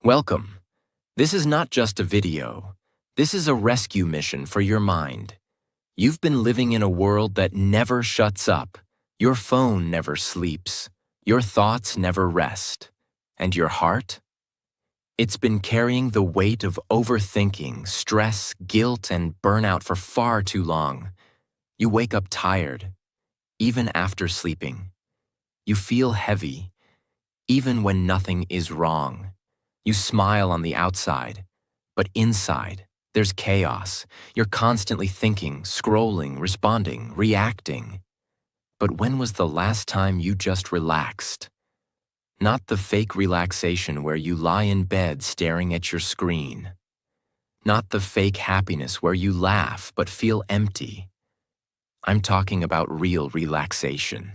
Welcome. This is not just a video. This is a rescue mission for your mind. You've been living in a world that never shuts up. Your phone never sleeps. Your thoughts never rest. And your heart? It's been carrying the weight of overthinking, stress, guilt, and burnout for far too long. You wake up tired, even after sleeping. You feel heavy, even when nothing is wrong. You smile on the outside, but inside, there's chaos. You're constantly thinking, scrolling, responding, reacting. But when was the last time you just relaxed? Not the fake relaxation where you lie in bed staring at your screen. Not the fake happiness where you laugh but feel empty. I'm talking about real relaxation.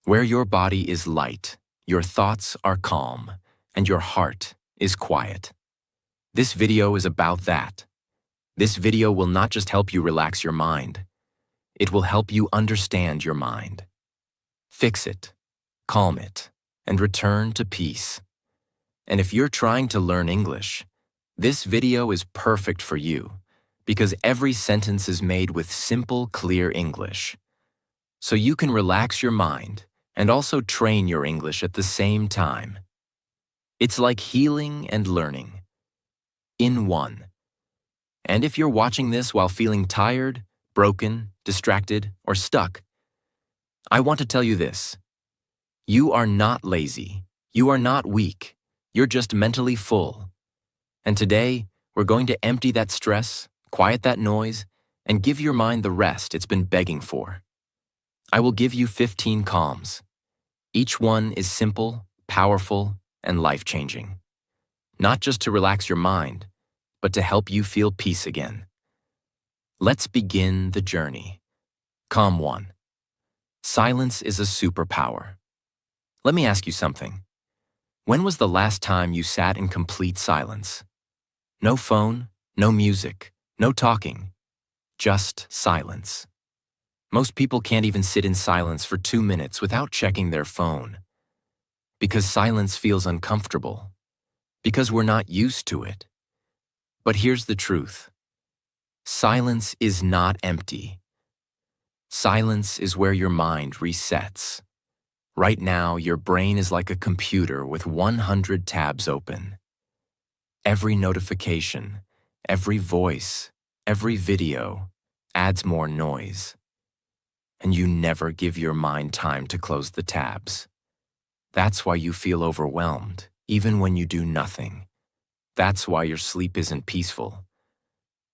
Where your body is light, your thoughts are calm, and your heart is quiet. This video is about that. This video will not just help you relax your mind. It will help you understand your mind. Fix it, calm it, and return to peace. And if you're trying to learn English, this video is perfect for you because every sentence is made with simple, clear English. So you can relax your mind and also train your English at the same time. It's like healing and learning in one. And if you're watching this while feeling tired, broken, distracted, or stuck, I want to tell you this. You are not lazy. You are not weak. You're just mentally full. And today, we're going to empty that stress, quiet that noise, and give your mind the rest it's been begging for. I will give you 15 calms. Each one is simple, powerful, and life-changing. Not just to relax your mind, but to help you feel peace again. Let's begin the journey. Calm 1. Silence is a superpower. Let me ask you something. When was the last time you sat in complete silence? No phone, no music, no talking, just silence. Most people can't even sit in silence for 2 minutes without checking their phone. Because silence feels uncomfortable. Because we're not used to it. But here's the truth. Silence is not empty. Silence is where your mind resets. Right now, your brain is like a computer with 100 tabs open. Every notification, every voice, every video adds more noise. And you never give your mind time to close the tabs. That's why you feel overwhelmed, even when you do nothing. That's why your sleep isn't peaceful.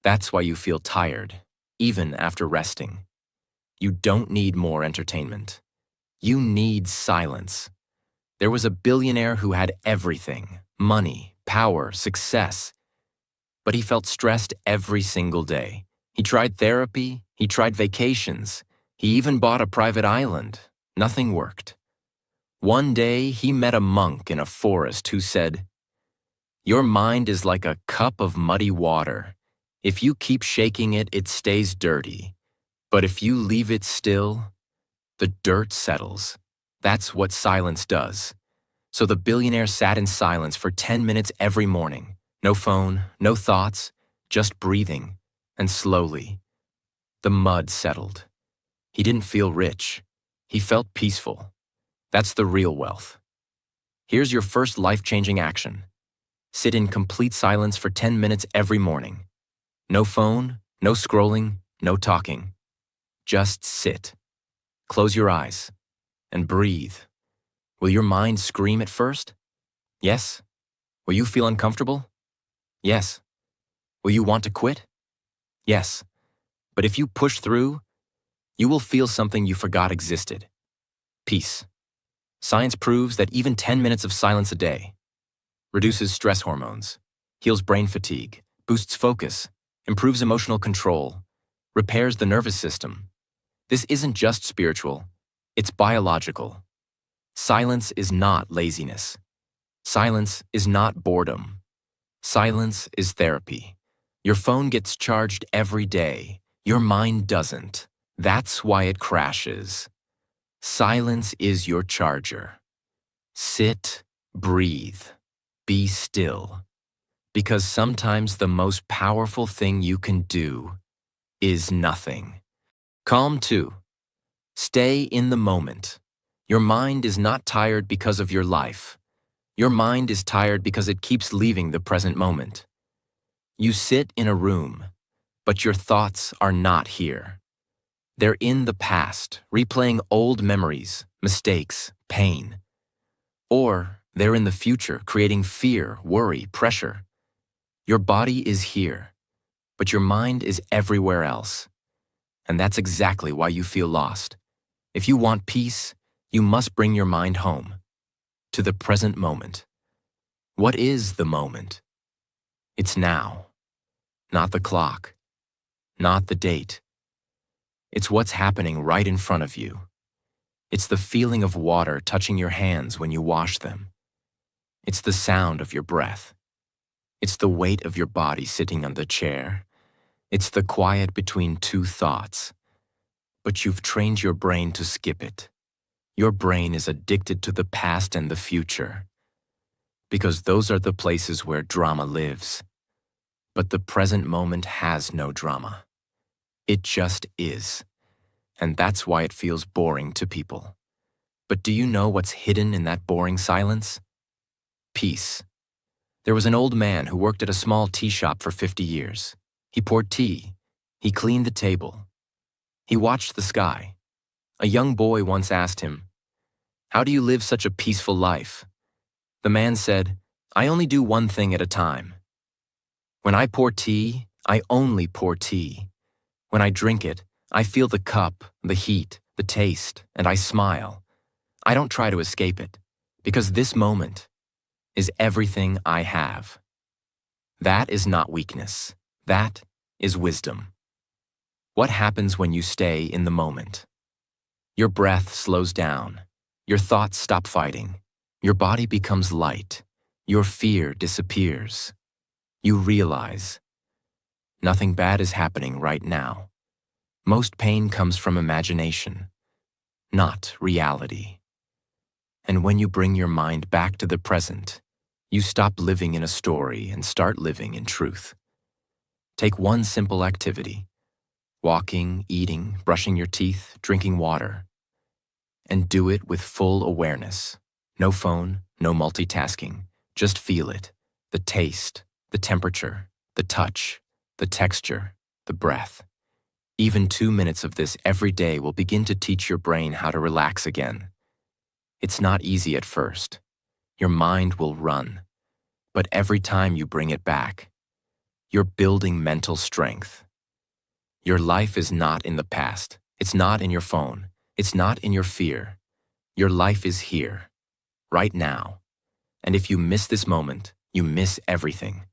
That's why you feel tired, even after resting. You don't need more entertainment. You need silence. There was a billionaire who had everything, money, power, success, but he felt stressed every single day. He tried therapy, he tried vacations, he even bought a private island. Nothing worked. One day, he met a monk in a forest who said, "Your mind is like a cup of muddy water. If you keep shaking it, it stays dirty. But if you leave it still, the dirt settles." That's what silence does. So the billionaire sat in silence for 10 minutes every morning. No phone, no thoughts, just breathing. And slowly, the mud settled. He didn't feel rich. He felt peaceful. That's the real wealth. Here's your first life-changing action. Sit in complete silence for 10 minutes every morning. No phone, no scrolling, no talking. Just sit. Close your eyes and breathe. Will your mind scream at first? Yes. Will you feel uncomfortable? Yes. Will you want to quit? Yes. But if you push through, you will feel something you forgot existed. Peace. Science proves that even 10 minutes of silence a day reduces stress hormones, heals brain fatigue, boosts focus, improves emotional control, repairs the nervous system. This isn't just spiritual, it's biological. Silence is not laziness. Silence is not boredom. Silence is therapy. Your phone gets charged every day. Your mind doesn't. That's why it crashes. Silence is your charger. Sit, breathe. Be still. Because sometimes the most powerful thing you can do is nothing. Calm 2. Stay in the moment. Your mind is not tired because of your life. Your mind is tired because it keeps leaving the present moment. You sit in a room, but your thoughts are not here. They're in the past, replaying old memories, mistakes, pain. Or they're in the future, creating fear, worry, pressure. Your body is here, but your mind is everywhere else. And that's exactly why you feel lost. If you want peace, you must bring your mind home, to the present moment. What is the moment? It's now, not the clock, not the date. It's what's happening right in front of you. It's the feeling of water touching your hands when you wash them. It's the sound of your breath. It's the weight of your body sitting on the chair. It's the quiet between two thoughts. But you've trained your brain to skip it. Your brain is addicted to the past and the future, because those are the places where drama lives. But the present moment has no drama. It just is. And that's why it feels boring to people. But do you know what's hidden in that boring silence? Peace. There was an old man who worked at a small tea shop for 50 years. He poured tea. He cleaned the table. He watched the sky. A young boy once asked him, "How do you live such a peaceful life?" The man said, "I only do one thing at a time. When I pour tea, I only pour tea. When I drink it, I feel the cup, the heat, the taste, and I smile. I don't try to escape it, because this moment is everything I have." That is not weakness. That is wisdom. What happens when you stay in the moment? Your breath slows down. Your thoughts stop fighting. Your body becomes light. Your fear disappears. You realize nothing bad is happening right now. Most pain comes from imagination, not reality. And when you bring your mind back to the present, you stop living in a story and start living in truth. Take one simple activity: walking, eating, brushing your teeth, drinking water. And do it with full awareness. No phone, no multitasking. Just feel it. The taste, the temperature, the touch, the texture, the breath. Even 2 minutes of this every day will begin to teach your brain how to relax again. It's not easy at first. Your mind will run. But every time you bring it back, you're building mental strength. Your life is not in the past. It's not in your phone. It's not in your fear. Your life is here, right now. And if you miss this moment, you miss everything.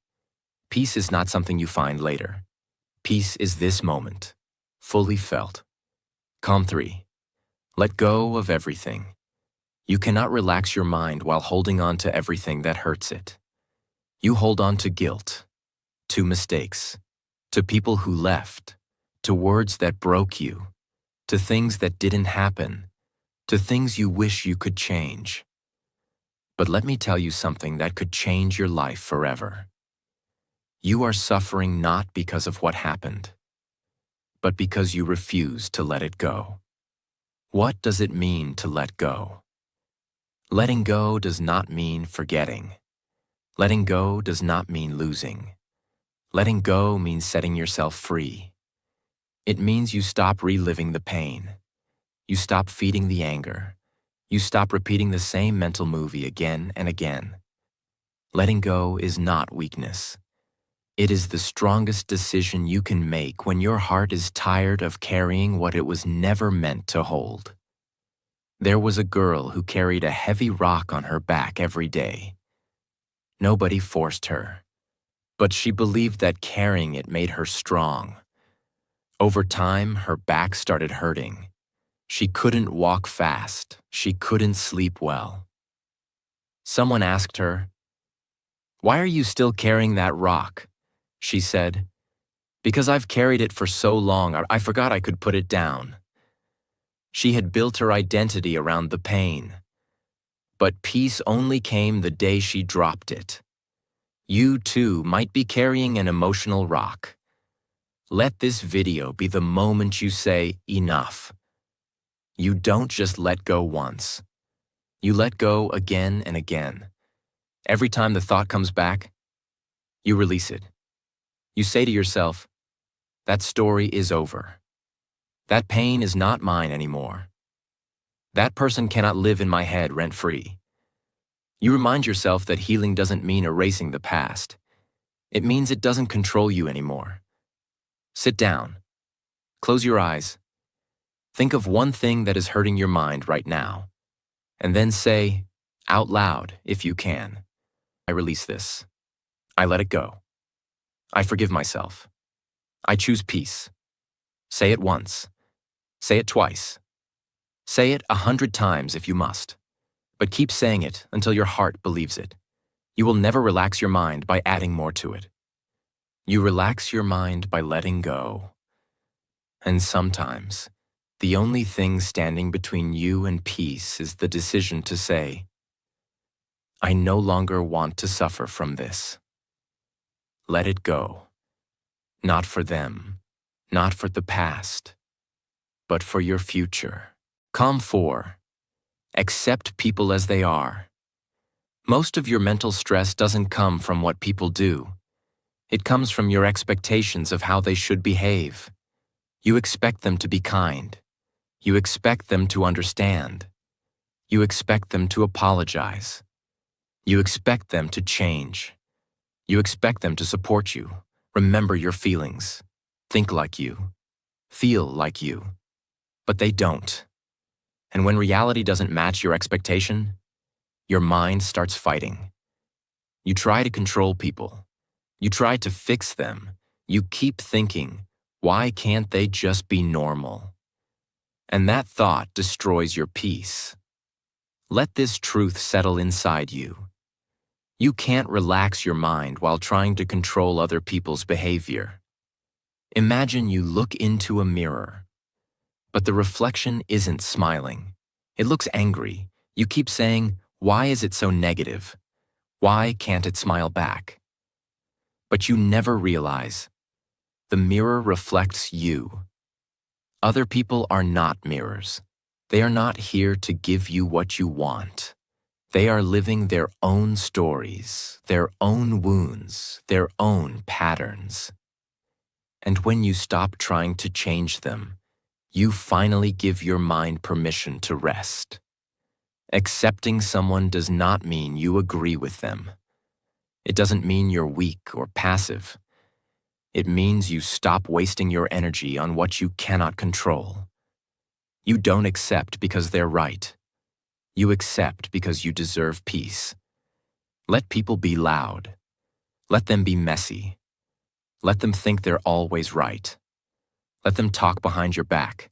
Peace is not something you find later. Peace is this moment, fully felt. Calm 3. Let go of everything. You cannot relax your mind while holding on to everything that hurts it. You hold on to guilt, to mistakes, to people who left, to words that broke you, to things that didn't happen, to things you wish you could change. But let me tell you something that could change your life forever. You are suffering not because of what happened, but because you refuse to let it go. What does it mean to let go? Letting go does not mean forgetting. Letting go does not mean losing. Letting go means setting yourself free. It means you stop reliving the pain. You stop feeding the anger. You stop repeating the same mental movie again and again. Letting go is not weakness. It is the strongest decision you can make when your heart is tired of carrying what it was never meant to hold. There was a girl who carried a heavy rock on her back every day. Nobody forced her, but she believed that carrying it made her strong. Over time, her back started hurting. She couldn't walk fast. She couldn't sleep well. Someone asked her, "Why are you still carrying that rock?" She said, "Because I've carried it for so long, I forgot I could put it down." She had built her identity around the pain. But peace only came the day she dropped it. You too might be carrying an emotional rock. Let this video be the moment you say, enough. You don't just let go once. You let go again and again. Every time the thought comes back, you release it. You say to yourself, that story is over. That pain is not mine anymore. That person cannot live in my head rent-free. You remind yourself that healing doesn't mean erasing the past. It means it doesn't control you anymore. Sit down. Close your eyes. Think of one thing that is hurting your mind right now. And then say, out loud, if you can, I release this. I let it go. I forgive myself. I choose peace. Say it once. Say it twice. Say it 100 times if you must. But keep saying it until your heart believes it. You will never relax your mind by adding more to it. You relax your mind by letting go. And sometimes, the only thing standing between you and peace is the decision to say, I no longer want to suffer from this. Let it go. Not for them, not for the past, but for your future. Calm 4. Accept people as they are. Most of your mental stress doesn't come from what people do. It comes from your expectations of how they should behave. You expect them to be kind. You expect them to understand. You expect them to apologize. You expect them to change. You expect them to support you, remember your feelings, think like you, feel like you. But they don't. And when reality doesn't match your expectation, your mind starts fighting. You try to control people. You try to fix them. You keep thinking, why can't they just be normal? And that thought destroys your peace. Let this truth settle inside you. You can't relax your mind while trying to control other people's behavior. Imagine you look into a mirror, but the reflection isn't smiling. It looks angry. You keep saying, why is it so negative? Why can't it smile back? But you never realize the mirror reflects you. Other people are not mirrors. They are not here to give you what you want. They are living their own stories, their own wounds, their own patterns. And when you stop trying to change them, you finally give your mind permission to rest. Accepting someone does not mean you agree with them. It doesn't mean you're weak or passive. It means you stop wasting your energy on what you cannot control. You don't accept because they're right. You accept because you deserve peace. Let people be loud. Let them be messy. Let them think they're always right. Let them talk behind your back.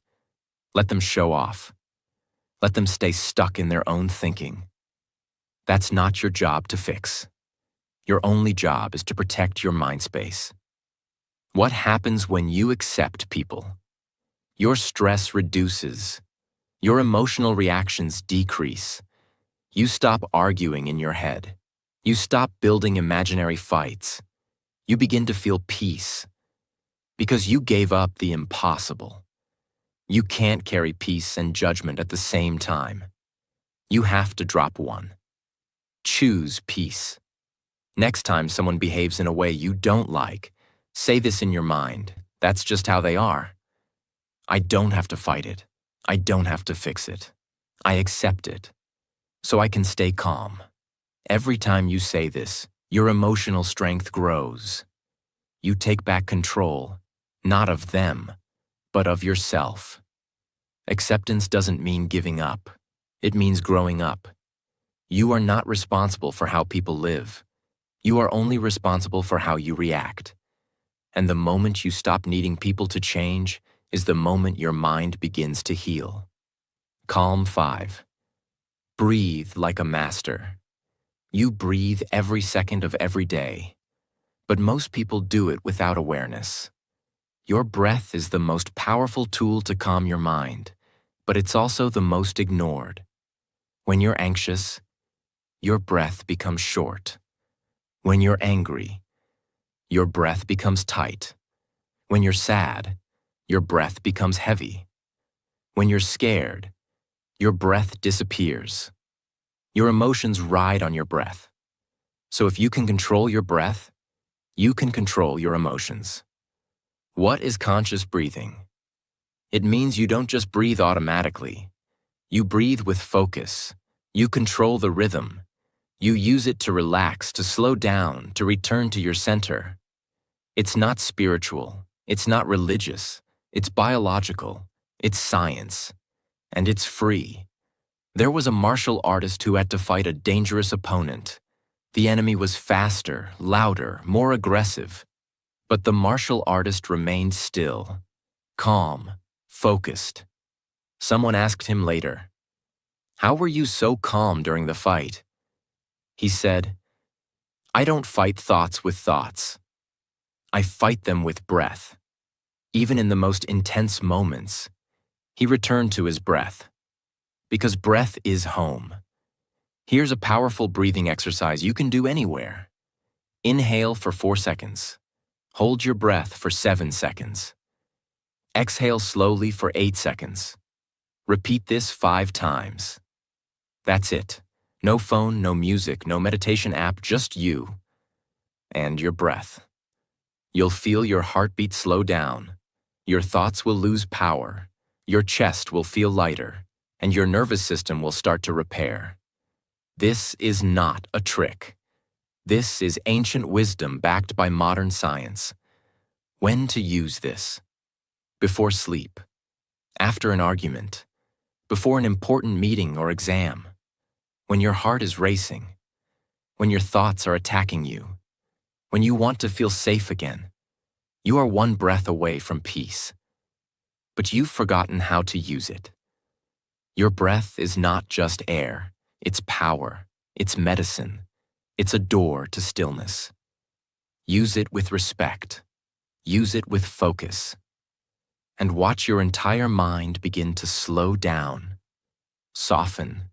Let them show off. Let them stay stuck in their own thinking. That's not your job to fix. Your only job is to protect your mind space. What happens when you accept people? Your stress reduces. Your emotional reactions decrease. You stop arguing in your head. You stop building imaginary fights. You begin to feel peace. Because you gave up the impossible. You can't carry peace and judgment at the same time. You have to drop one. Choose peace. Next time someone behaves in a way you don't like, say this in your mind. That's just how they are. I don't have to fight it. I don't have to fix it. I accept it. So I can stay calm. Every time you say this, your emotional strength grows. You take back control, not of them, but of yourself. Acceptance doesn't mean giving up. It means growing up. You are not responsible for how people live. You are only responsible for how you react. And the moment you stop needing people to change is the moment your mind begins to heal. Calm 5. Breathe like a master. You breathe every second of every day. But most people do it without awareness. Your breath is the most powerful tool to calm your mind, but it's also the most ignored. When you're anxious, your breath becomes short. When you're angry, your breath becomes tight. When you're sad, your breath becomes heavy. When you're scared, your breath disappears. Your emotions ride on your breath. So if you can control your breath, you can control your emotions. What is conscious breathing? It means you don't just breathe automatically. You breathe with focus. You control the rhythm. You use it to relax, to slow down, to return to your center. It's not spiritual. It's not religious. It's biological. It's science. And it's free. There was a martial artist who had to fight a dangerous opponent. The enemy was faster, louder, more aggressive. But the martial artist remained still, calm, focused. Someone asked him later, "How were you so calm during the fight?" He said, "I don't fight thoughts with thoughts. I fight them with breath." Even in the most intense moments, he returned to his breath. Because breath is home. Here's a powerful breathing exercise you can do anywhere. Inhale for 4 seconds. Hold your breath for 7 seconds. Exhale slowly for 8 seconds. Repeat this 5 times. That's it. No phone, no music, no meditation app, just you and your breath. You'll feel your heartbeat slow down. Your thoughts will lose power. Your chest will feel lighter, and your nervous system will start to repair. This is not a trick. This is ancient wisdom backed by modern science. When to use this? Before sleep, after an argument, before an important meeting or exam, when your heart is racing, when your thoughts are attacking you, when you want to feel safe again. You are one breath away from peace. But you've forgotten how to use it. Your breath is not just air, it's power, it's medicine, it's a door to stillness. Use it with respect. Use it with focus. And watch your entire mind begin to slow down, soften,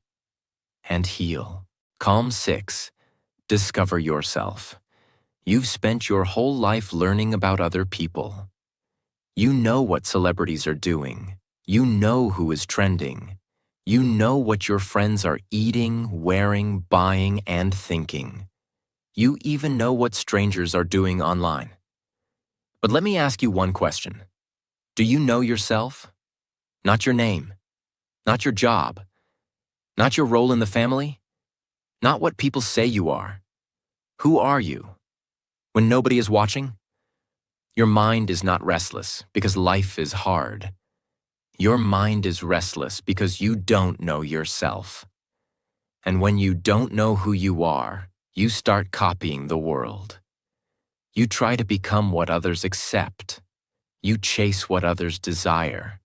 and heal. Calm 6. Discover yourself. You've spent your whole life learning about other people. You know what celebrities are doing. You know who is trending. You know what your friends are eating, wearing, buying, and thinking. You even know what strangers are doing online. But let me ask you one question. Do you know yourself? Not your name. Not your job. Not your role in the family. Not what people say you are. Who are you? When nobody is watching? Your mind is not restless because life is hard. Your mind is restless because you don't know yourself. And when you don't know who you are, you start copying the world. You try to become what others accept. You chase what others desire.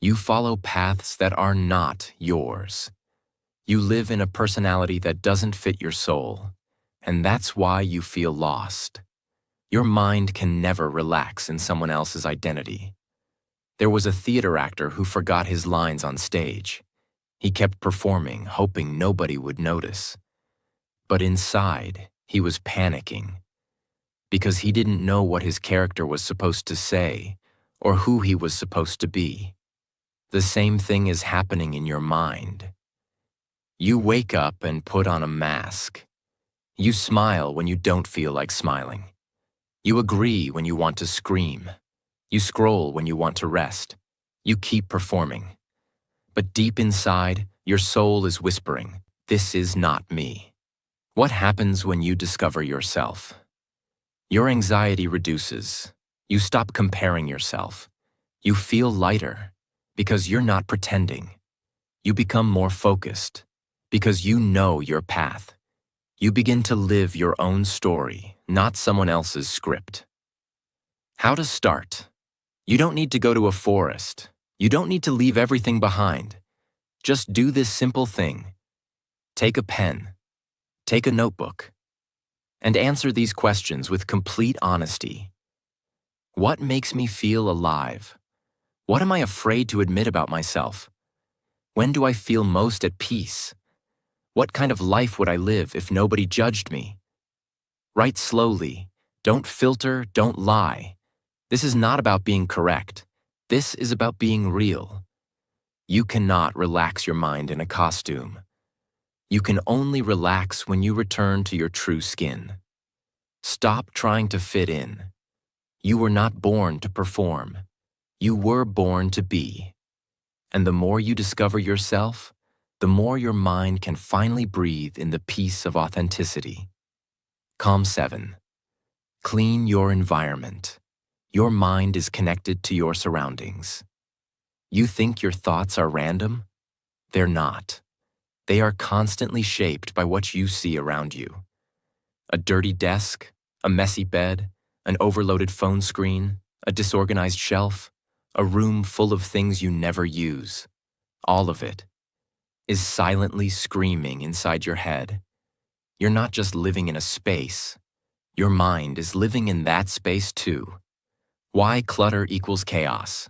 You follow paths that are not yours. You live in a personality that doesn't fit your soul, and that's why you feel lost. Your mind can never relax in someone else's identity. There was a theater actor who forgot his lines on stage. He kept performing, hoping nobody would notice. But inside, he was panicking because he didn't know what his character was supposed to say or who he was supposed to be. The same thing is happening in your mind. You wake up and put on a mask. You smile when you don't feel like smiling. You agree when you want to scream. You scroll when you want to rest. You keep performing. But deep inside, your soul is whispering, "This is not me." What happens when you discover yourself? Your anxiety reduces. You stop comparing yourself. You feel lighter because you're not pretending. You become more focused because you know your path. You begin to live your own story, not someone else's script. How to start? You don't need to go to a forest. You don't need to leave everything behind. Just do this simple thing. Take a pen. Take a notebook. And answer these questions with complete honesty. What makes me feel alive? What am I afraid to admit about myself? When do I feel most at peace? What kind of life would I live if nobody judged me? Write slowly. Don't filter, don't lie. This is not about being correct. This is about being real. You cannot relax your mind in a costume. You can only relax when you return to your true skin. Stop trying to fit in. You were not born to perform. You were born to be. And the more you discover yourself, the more your mind can finally breathe in the peace of authenticity. Calm 7. Clean your environment. Your mind is connected to your surroundings. You think your thoughts are random? They're not. They are constantly shaped by what you see around you. A dirty desk, a messy bed, an overloaded phone screen, a disorganized shelf, a room full of things you never use. All of it is silently screaming inside your head. You're not just living in a space. Your mind is living in that space too. Why clutter equals chaos?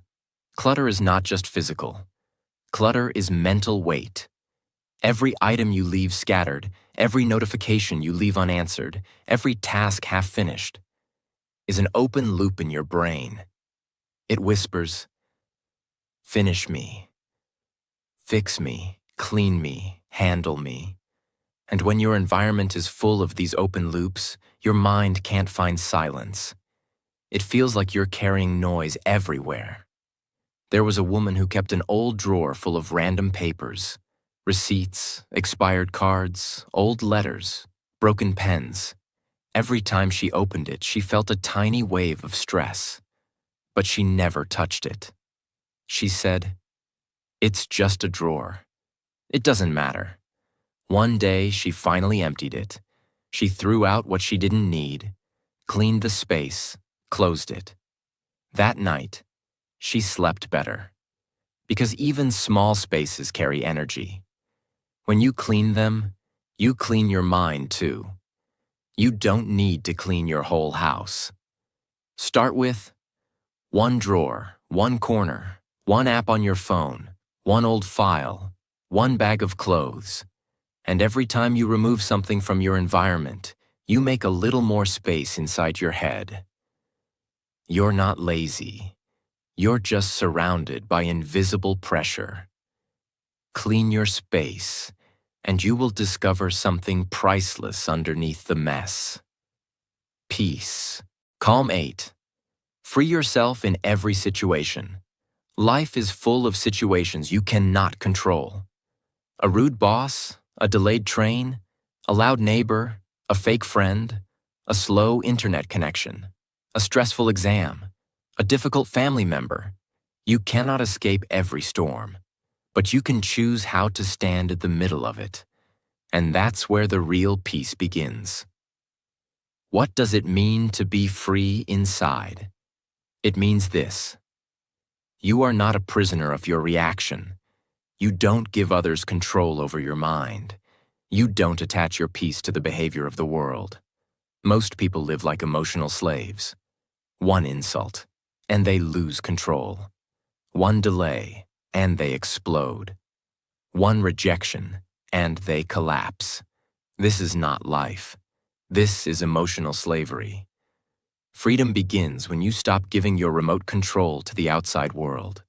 Clutter is not just physical. Clutter is mental weight. Every item you leave scattered, every notification you leave unanswered, every task half finished, is an open loop in your brain. It whispers, "Finish me, fix me, clean me, handle me." And when your environment is full of these open loops, your mind can't find silence. It feels like you're carrying noise everywhere. There was a woman who kept an old drawer full of random papers, receipts, expired cards, old letters, broken pens. Every time she opened it, she felt a tiny wave of stress, but she never touched it. She said, "It's just a drawer. It doesn't matter." One day, she finally emptied it. She threw out what she didn't need, cleaned the space, closed it. That night, she slept better. Because even small spaces carry energy. When you clean them, you clean your mind too. You don't need to clean your whole house. Start with one drawer, one corner, one app on your phone, one old file, one bag of clothes. And every time you remove something from your environment, you make a little more space inside your head. You're not lazy. You're just surrounded by invisible pressure. Clean your space, and you will discover something priceless underneath the mess. Peace. Calm 8. Free yourself in every situation. Life is full of situations you cannot control. A rude boss, a delayed train, a loud neighbor, a fake friend, a slow internet connection, a stressful exam, a difficult family member. You cannot escape every storm, but you can choose how to stand at the middle of it. And that's where the real peace begins. What does it mean to be free inside? It means this. You are not a prisoner of your reaction. You don't give others control over your mind. You don't attach your peace to the behavior of the world. Most people live like emotional slaves. One insult, and they lose control. One delay, and they explode. One rejection, and they collapse. This is not life. This is emotional slavery. Freedom begins when you stop giving your remote control to the outside world.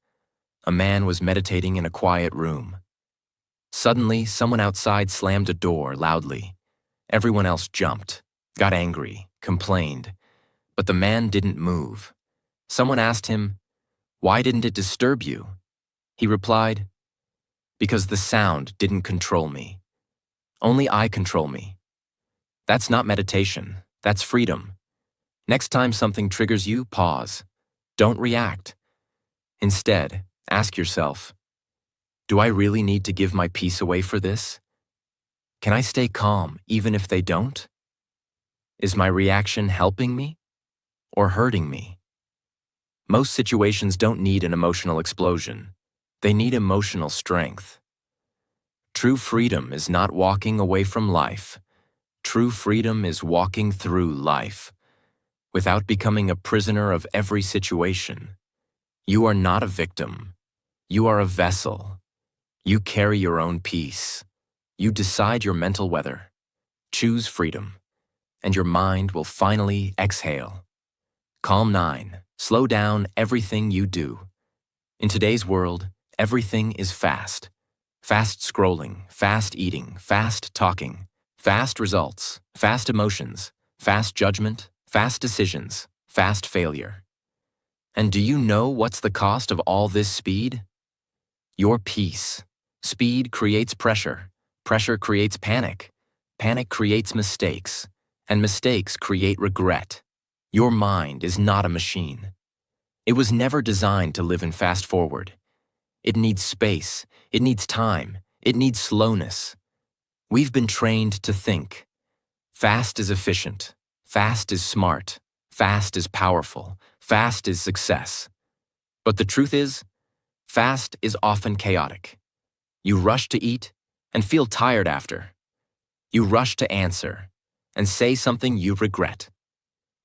A man was meditating in a quiet room. Suddenly, someone outside slammed a door loudly. Everyone else jumped, got angry, complained. But the man didn't move. Someone asked him, "Why didn't it disturb you?" He replied, "Because the sound didn't control me. Only I control me." That's not meditation. That's freedom. Next time something triggers you, pause. Don't react. Instead, ask yourself, do I really need to give my peace away for this? Can I stay calm even if they don't? Is my reaction helping me or hurting me? Most situations don't need an emotional explosion. They need emotional strength. True freedom is not walking away from life. True freedom is walking through life, without becoming a prisoner of every situation. You are not a victim. You are a vessel. You carry your own peace. You decide your mental weather. Choose freedom, and your mind will finally exhale. Calm 9. Slow down everything you do. In today's world, everything is fast. Fast scrolling, fast eating, fast talking, fast results, fast emotions, fast judgment, fast decisions, fast failure. And do you know what's the cost of all this speed? Your peace. Speed creates pressure. Pressure creates panic. Panic creates mistakes. And mistakes create regret. Your mind is not a machine. It was never designed to live in fast forward. It needs space. It needs time. It needs slowness. We've been trained to think. Fast is efficient. Fast is smart. Fast is powerful. Fast is success. But the truth is, fast is often chaotic. You rush to eat and feel tired after. You rush to answer and say something you regret.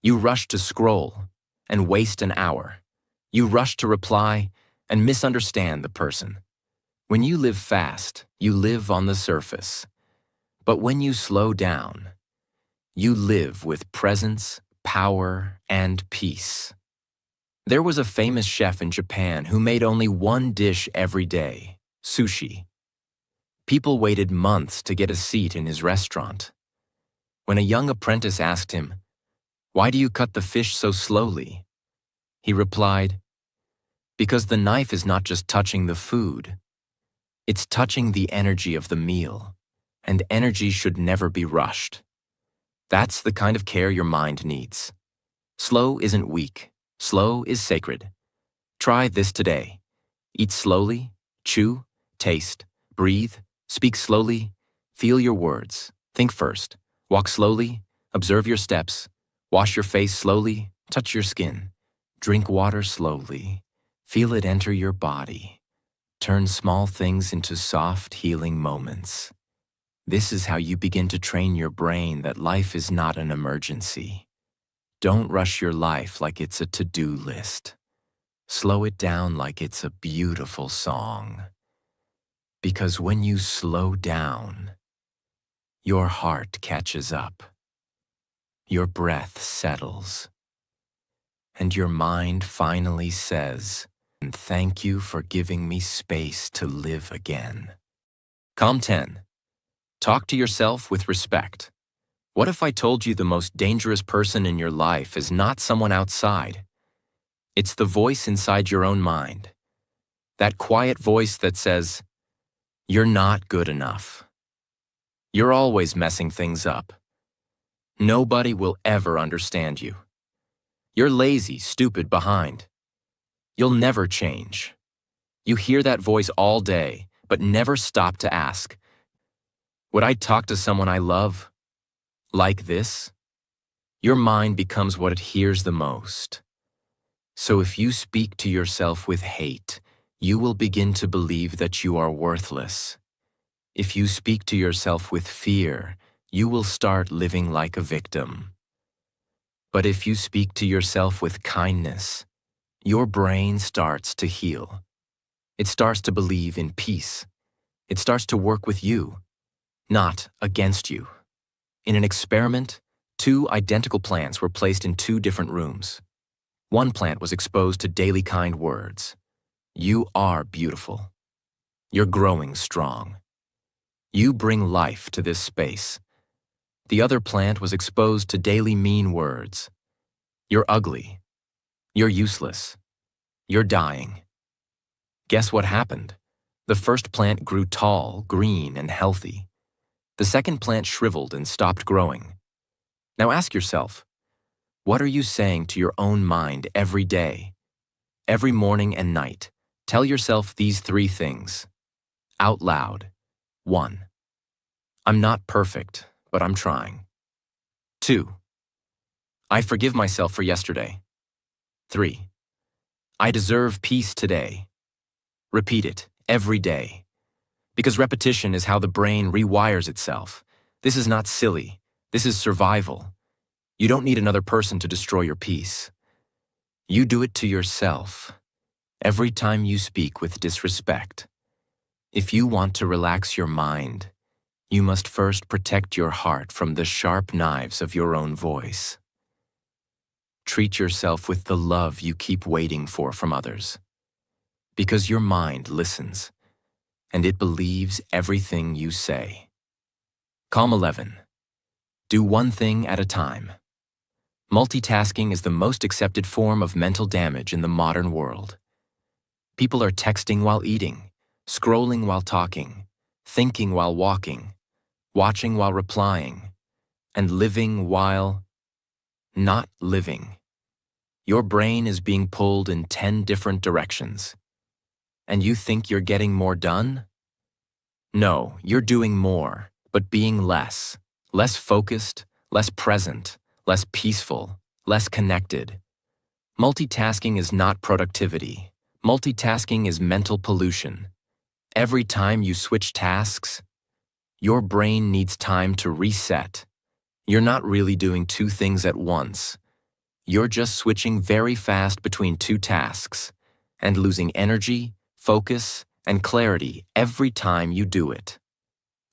You rush to scroll and waste an hour. You rush to reply and misunderstand the person. When you live fast, you live on the surface. But when you slow down, you live with presence, power, and peace. There was a famous chef in Japan who made only one dish every day, sushi. People waited months to get a seat in his restaurant. When a young apprentice asked him, "Why do you cut the fish so slowly?" he replied, "Because the knife is not just touching the food. It's touching the energy of the meal, and energy should never be rushed." That's the kind of care your mind needs. Slow isn't weak. Slow is sacred. Try this today. Eat slowly, chew, taste, breathe, speak slowly, feel your words, think first, walk slowly, observe your steps, wash your face slowly, touch your skin, drink water slowly, feel it enter your body. Turn small things into soft, healing moments. This is how you begin to train your brain that life is not an emergency. Don't rush your life like it's a to-do list. Slow it down like it's a beautiful song. Because when you slow down, your heart catches up, your breath settles, and your mind finally says, "And thank you for giving me space to live again." Calm 10. Talk to yourself with respect. What if I told you the most dangerous person in your life is not someone outside? It's the voice inside your own mind. That quiet voice that says, "You're not good enough. You're always messing things up. Nobody will ever understand you. You're lazy, stupid, behind. You'll never change." You hear that voice all day, but never stop to ask, "Would I talk to someone I love like this?" Your mind becomes what it hears the most. So if you speak to yourself with hate, you will begin to believe that you are worthless. If you speak to yourself with fear, you will start living like a victim. But if you speak to yourself with kindness, your brain starts to heal. It starts to believe in peace. It starts to work with you, not against you. In an experiment, 2 identical plants were placed in 2 different rooms. One plant was exposed to daily kind words. "You are beautiful. You're growing strong. You bring life to this space." The other plant was exposed to daily mean words. "You're ugly. You're useless. You're dying." Guess what happened? The first plant grew tall, green, and healthy. The second plant shriveled and stopped growing. Now ask yourself, what are you saying to your own mind every day? Every morning and night, tell yourself these 3 things. Out loud. 1. I'm not perfect, but I'm trying. 2. I forgive myself for yesterday. 3. I deserve peace today. Repeat it every day. Because repetition is how the brain rewires itself. This is not silly. This is survival. You don't need another person to destroy your peace. You do it to yourself every time you speak with disrespect. If you want to relax your mind, You must first protect your heart from the sharp knives of your own voice. Treat yourself with the love you keep waiting for from others. Because your mind listens, and it believes everything you say. Calm 11. Do one thing at a time. Multitasking is the most accepted form of mental damage in the modern world. People are texting while eating, scrolling while talking, thinking while walking, watching while replying, and living while not living. Your brain is being pulled in 10 different directions. And you think you're getting more done? No, you're doing more, but being less. Less focused, less present, less peaceful, less connected. Multitasking is not productivity. Multitasking is mental pollution. Every time you switch tasks, your brain needs time to reset. You're not really doing two things at once. You're just switching very fast between two tasks and losing energy, focus, and clarity every time you do it.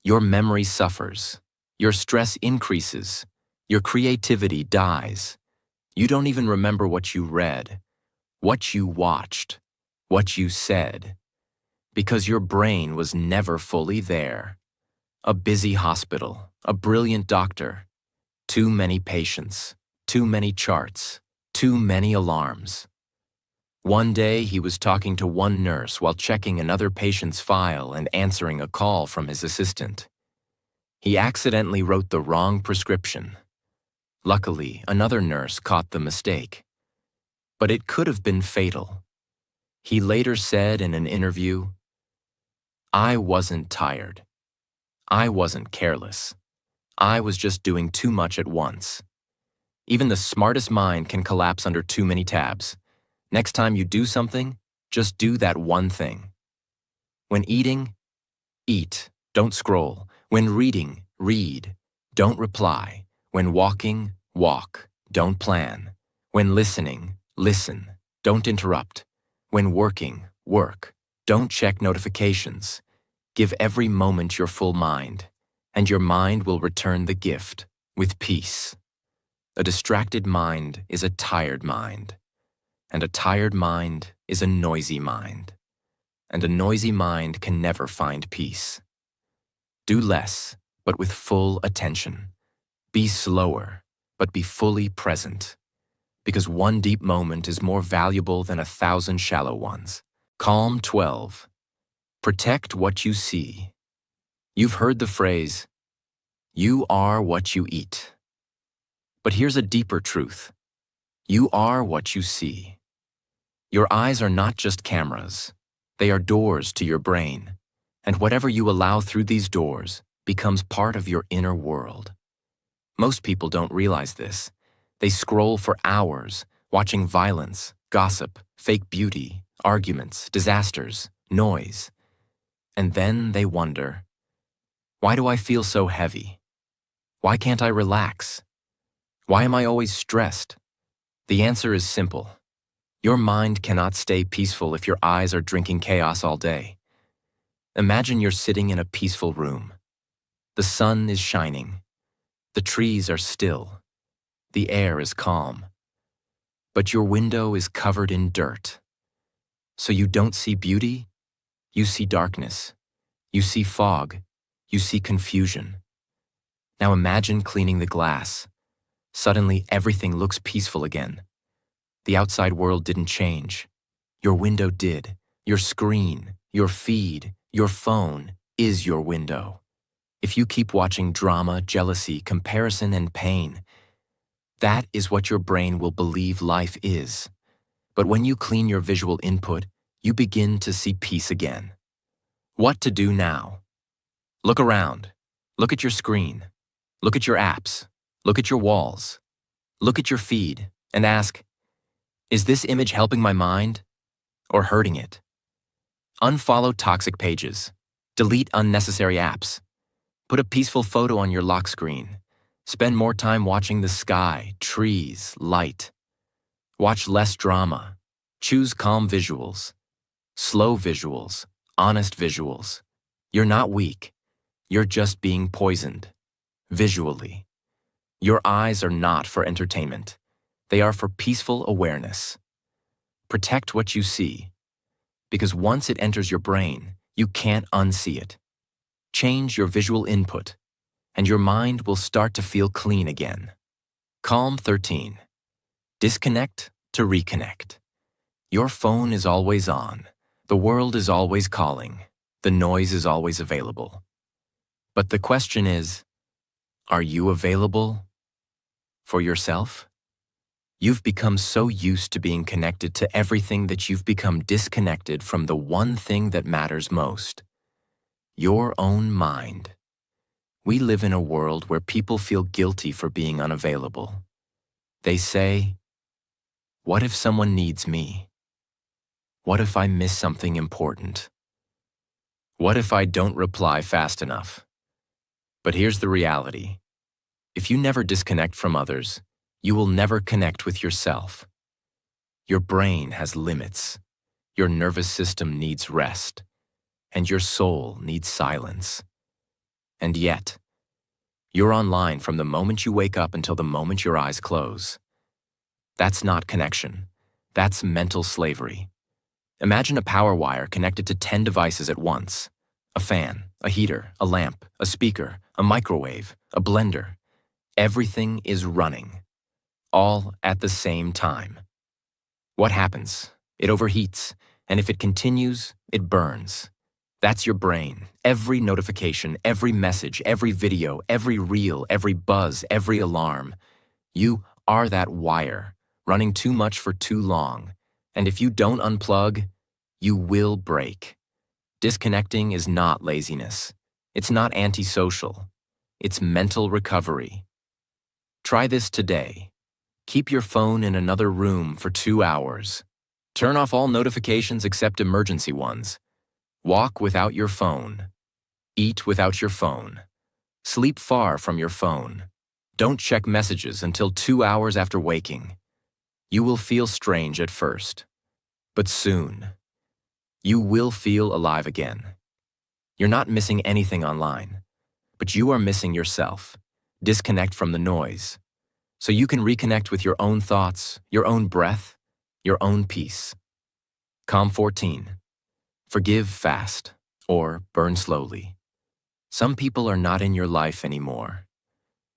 Your memory suffers. Your stress increases. Your creativity dies. You don't even remember what you read, what you watched, what you said, because your brain was never fully there. A busy hospital, a brilliant doctor, too many patients, too many charts, too many alarms. One day he was talking to one nurse while checking another patient's file and answering a call from his assistant. He accidentally wrote the wrong prescription. Luckily, another nurse caught the mistake. But it could have been fatal. He later said in an interview, "I wasn't tired. I wasn't careless. I was just doing too much at once." Even the smartest mind can collapse under too many tabs. Next time you do something, just do that one thing. When eating, eat, don't scroll. When reading, read, don't reply. When walking, walk, don't plan. When listening, listen, don't interrupt. When working, work, don't check notifications. Give every moment your full mind, and your mind will return the gift with peace. A distracted mind is a tired mind, and a tired mind is a noisy mind, and a noisy mind can never find peace. Do less, but with full attention. Be slower, but be fully present, because one deep moment is more valuable than 1,000 shallow ones. Calm 12. Protect what you see. You've heard the phrase, "You are what you eat." But here's a deeper truth. You are what you see. Your eyes are not just cameras. They are doors to your brain, and whatever you allow through these doors becomes part of your inner world. Most people don't realize this. They scroll for hours, watching violence, gossip, fake beauty, arguments, disasters, noise. And then they wonder, why do I feel so heavy? Why can't I relax? Why am I always stressed? The answer is simple. Your mind cannot stay peaceful if your eyes are drinking chaos all day. Imagine you're sitting in a peaceful room. The sun is shining. The trees are still. The air is calm. But your window is covered in dirt. So you don't see beauty, you see darkness. You see fog. You see confusion. Now imagine cleaning the glass. Suddenly everything looks peaceful again. The outside world didn't change. Your window did. Your screen, your feed, your phone is your window. If you keep watching drama, jealousy, comparison, and pain, that is what your brain will believe life is. But when you clean your visual input, you begin to see peace again. What to do now? Look around. Look at your screen. Look at your apps. Look at your walls. Look at your feed and ask, is this image helping my mind or hurting it? Unfollow toxic pages. Delete unnecessary apps. Put a peaceful photo on your lock screen. Spend more time watching the sky, trees, light. Watch less drama. Choose calm visuals. Slow visuals. Honest visuals. You're not weak. You're just being poisoned, visually. Your eyes are not for entertainment. They are for peaceful awareness. Protect what you see, because once it enters your brain, you can't unsee it. Change your visual input, and your mind will start to feel clean again. Calm 13. Disconnect to reconnect. Your phone is always on. The world is always calling. The noise is always available. But the question is, are you available for yourself? You've become so used to being connected to everything that you've become disconnected from the one thing that matters most: your own mind. We live in a world where people feel guilty for being unavailable. They say, "What if someone needs me? What if I miss something important? What if I don't reply fast enough?" But here's the reality. If you never disconnect from others, you will never connect with yourself. Your brain has limits. Your nervous system needs rest. And your soul needs silence. And yet, you're online from the moment you wake up until the moment your eyes close. That's not connection. That's mental slavery. Imagine a power wire connected to 10 devices at once. A fan, a heater, a lamp, a speaker, a microwave, a blender. Everything is running, all at the same time. What happens? It overheats, and if it continues, it burns. That's your brain. Every notification, every message, every video, every reel, every buzz, every alarm. You are that wire, running too much for too long. And if you don't unplug, you will break. Disconnecting is not laziness. It's not antisocial. It's mental recovery. Try this today. Keep your phone in another room for 2 hours. Turn off all notifications except emergency ones. Walk without your phone. Eat without your phone. Sleep far from your phone. Don't check messages until 2 hours after waking. You will feel strange at first, but soon, you will feel alive again. You're not missing anything online, but you are missing yourself. Disconnect from the noise, so you can reconnect with your own thoughts, your own breath, your own peace. Calm 14. Forgive fast, or burn slowly. Some people are not in your life anymore,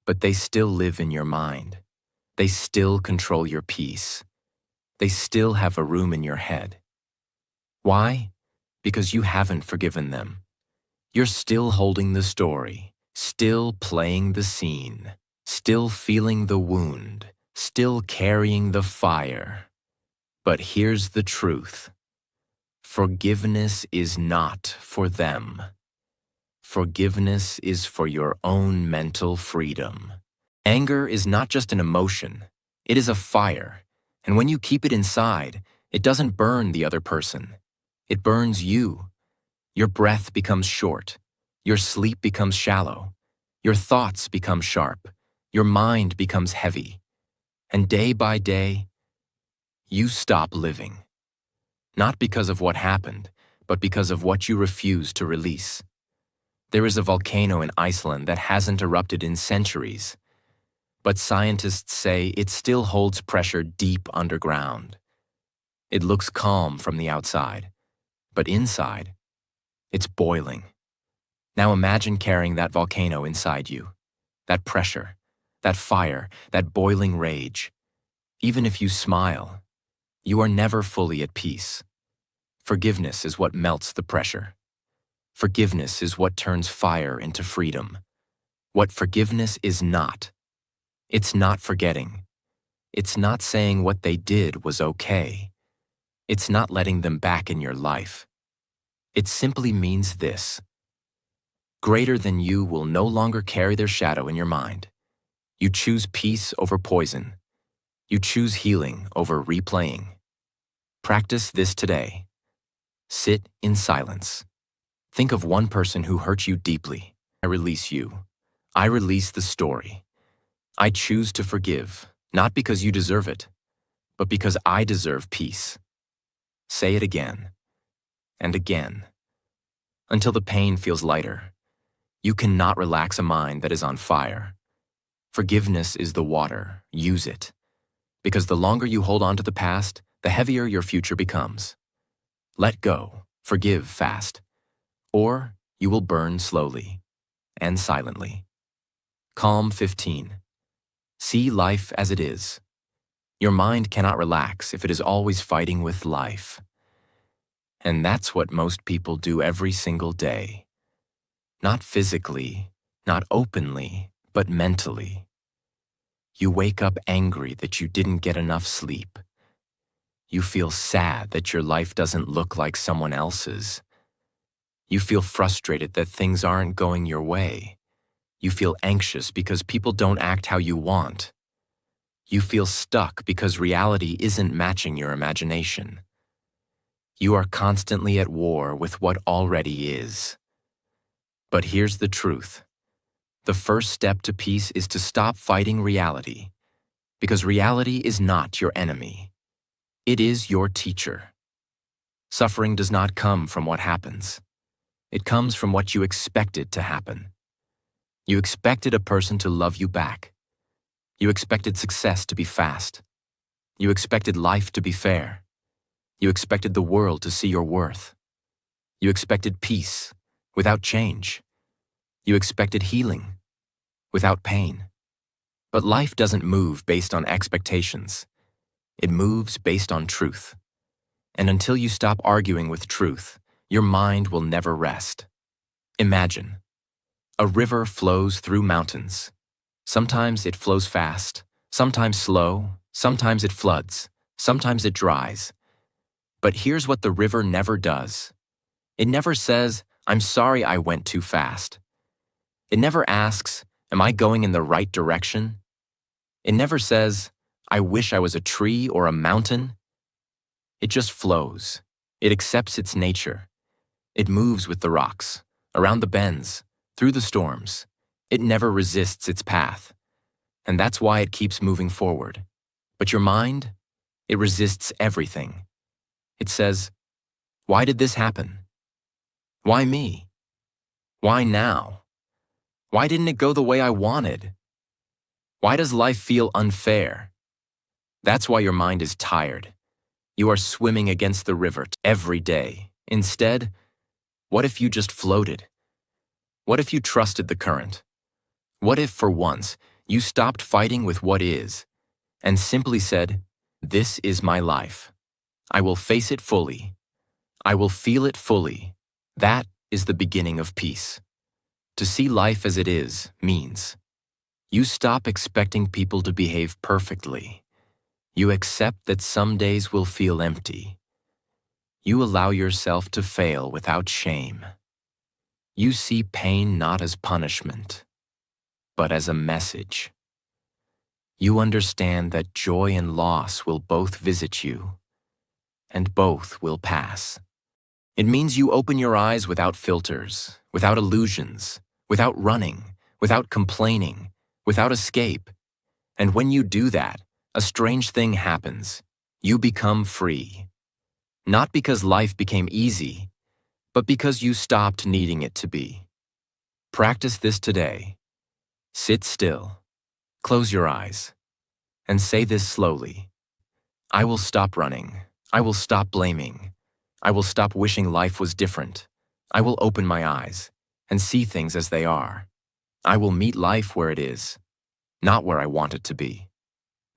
but they still live in your mind. They still control your peace. They still have a room in your head. Why? Because you haven't forgiven them. You're still holding the story, still playing the scene, still feeling the wound, still carrying the fire. But here's the truth. Forgiveness is not for them. Forgiveness is for your own mental freedom. Anger is not just an emotion. It is a fire. And when you keep it inside, it doesn't burn the other person. It burns you. Your breath becomes short. Your sleep becomes shallow. Your thoughts become sharp. Your mind becomes heavy. And day by day, you stop living. Not because of what happened, but because of what you refuse to release. There is a volcano in Iceland that hasn't erupted in centuries, but scientists say it still holds pressure deep underground. It looks calm from the outside, but inside, it's boiling. Now imagine carrying that volcano inside you, that pressure, that fire, that boiling rage. Even if you smile, you are never fully at peace. Forgiveness is what melts the pressure. Forgiveness is what turns fire into freedom. What forgiveness is not. It's not forgetting. It's not saying what they did was okay. It's not letting them back in your life. It simply means this. Greater than you will no longer carry their shadow in your mind. You choose peace over poison. You choose healing over replaying. Practice this today. Sit in silence. Think of one person who hurt you deeply. I release you. I release the story. I choose to forgive, not because you deserve it, but because I deserve peace. Say it again and again, until the pain feels lighter. You cannot relax a mind that is on fire. Forgiveness is the water. Use it. Because the longer you hold on to the past, the heavier your future becomes. Let go. Forgive fast. Or you will burn slowly and silently. Calm 15. See life as it is. Your mind cannot relax if it is always fighting with life. And that's what most people do every single day. Not physically, not openly, but mentally. You wake up angry that you didn't get enough sleep. You feel sad that your life doesn't look like someone else's. You feel frustrated that things aren't going your way. You feel anxious because people don't act how you want. You feel stuck because reality isn't matching your imagination. You are constantly at war with what already is. But here's the truth. The first step to peace is to stop fighting reality, because reality is not your enemy. It is your teacher. Suffering does not come from what happens. It comes from what you expected to happen. You expected a person to love you back. You expected success to be fast. You expected life to be fair. You expected the world to see your worth. You expected peace without change. You expected healing without pain. But life doesn't move based on expectations. It moves based on truth. And until you stop arguing with truth, your mind will never rest. Imagine. A river flows through mountains. Sometimes it flows fast, sometimes slow, sometimes it floods, sometimes it dries. But here's what the river never does. It never says, "I'm sorry I went too fast." It never asks, "Am I going in the right direction?" It never says, "I wish I was a tree or a mountain." It just flows. It accepts its nature. It moves with the rocks, around the bends, through the storms. It never resists its path. And that's why it keeps moving forward. But your mind, it resists everything. It says, "Why did this happen? Why me? Why now? Why didn't it go the way I wanted? Why does life feel unfair?" That's why your mind is tired. You are swimming against the river every day. Instead, what if you just floated? What if you trusted the current? What if, for once, you stopped fighting with what is and simply said, "This is my life. I will face it fully. I will feel it fully." That is the beginning of peace. To see life as it is means you stop expecting people to behave perfectly. You accept that some days will feel empty. You allow yourself to fail without shame. You see pain not as punishment, but as a message. You understand that joy and loss will both visit you, and both will pass. It means you open your eyes without filters, without illusions, without running, without complaining, without escape. And when you do that, a strange thing happens. You become free. Not because life became easy, but because you stopped needing it to be. Practice this today. Sit still, close your eyes, and say this slowly. I will stop running. I will stop blaming. I will stop wishing life was different. I will open my eyes and see things as they are. I will meet life where it is, not where I want it to be.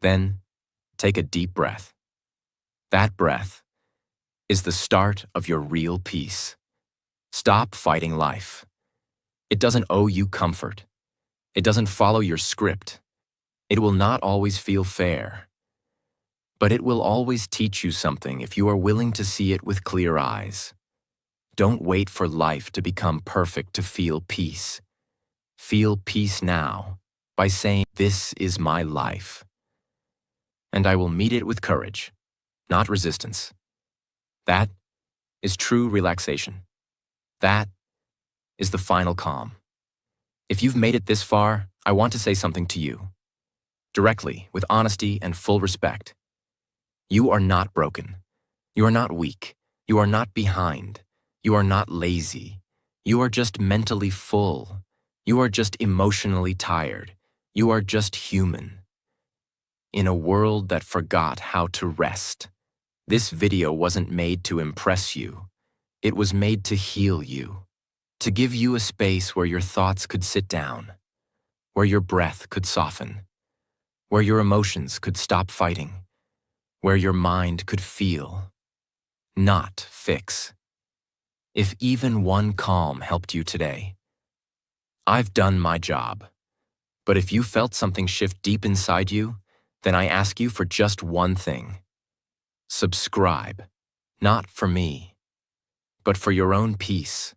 Then, take a deep breath. That breath is the start of your real peace. Stop fighting life. It doesn't owe you comfort. It doesn't follow your script. It will not always feel fair. But it will always teach you something if you are willing to see it with clear eyes. Don't wait for life to become perfect to feel peace. Feel peace now by saying, "This is my life. And I will meet it with courage, not resistance." That is true relaxation. That is the final calm. If you've made it this far, I want to say something to you. Directly, with honesty and full respect. You are not broken. You are not weak. You are not behind. You are not lazy. You are just mentally full. You are just emotionally tired. You are just human. In a world that forgot how to rest. This video wasn't made to impress you. It was made to heal you. To give you a space where your thoughts could sit down, where your breath could soften, where your emotions could stop fighting, where your mind could feel, not fix. If even one calm helped you today, I've done my job. But if you felt something shift deep inside you, then I ask you for just one thing. Subscribe, not for me, but for your own peace.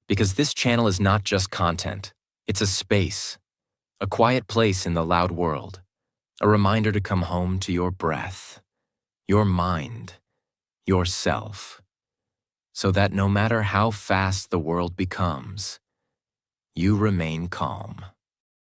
Because this channel is not just content, it's a space, a quiet place in the loud world, a reminder to come home to your breath, your mind, yourself, so that no matter how fast the world becomes, you remain calm.